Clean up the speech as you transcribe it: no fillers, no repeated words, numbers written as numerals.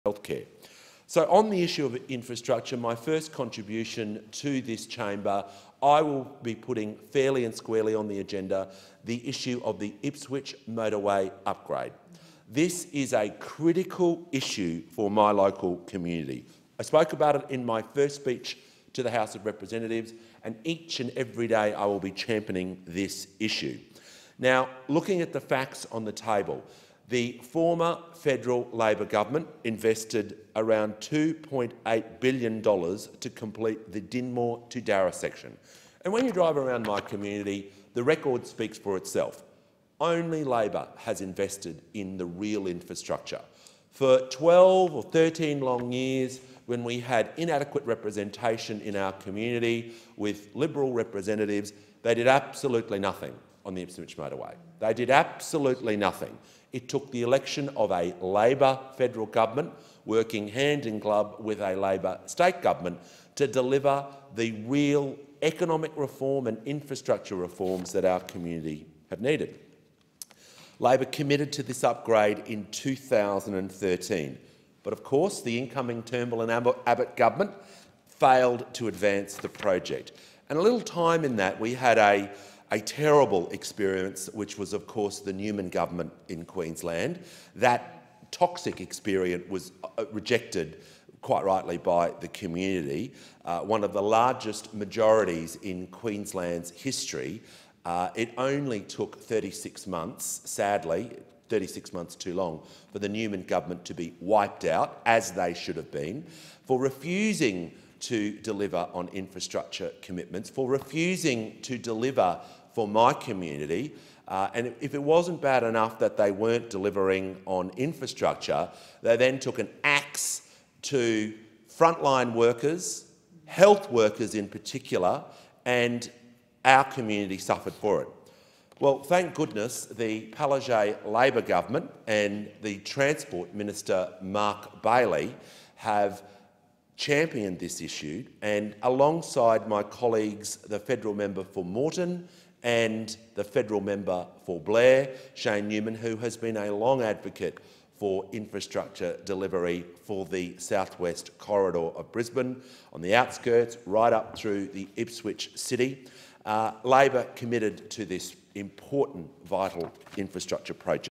healthcare. So on the issue of infrastructure, my first contribution to this chamber, I will be putting fairly and squarely on the agenda the issue of the Ipswich Motorway upgrade. This is a critical issue for my local community. I spoke about it in my first speech to the House of Representatives, and each and every day I will be championing this issue. Now, looking at the facts on the table, the former federal Labor government invested around $2.8 billion to complete the Dinmore to Darra section. And when you drive around my community, the record speaks for itself. Only Labor has invested in the real infrastructure. For 12 or 13 long years, when we had inadequate representation in our community with Liberal representatives, they did absolutely nothing on the Ipswich Motorway. They did absolutely nothing. It took the election of a Labor federal government working hand in glove with a Labor state government to deliver the real economic reform and infrastructure reforms that our community have needed. Labor committed to this upgrade in 2013, but of course the incoming Turnbull and Abbott government failed to advance the project. And a little time in that, we had a terrible experience, which was, of course, the Newman government in Queensland. That toxic experience was rejected, quite rightly, by the community. One of the largest majorities in Queensland's history. It only took 36 months, sadly, 36 months too long, for the Newman government to be wiped out, as they should have been, for refusing to deliver on infrastructure commitments, for refusing to deliver for my community. And if it wasn't bad enough that they weren't delivering on infrastructure, they then took an axe to frontline workers, health workers in particular, and our community suffered for it. Well, thank goodness the Palaszczuk Labor government and the Transport Minister Mark Bailey have championed this issue, and alongside my colleagues, the federal member for Moreton and the federal member for Blair, Shane Newman, who has been a long advocate for infrastructure delivery for the southwest corridor of Brisbane, on the outskirts, right up through the Ipswich city. Labor committed to this important, vital infrastructure project.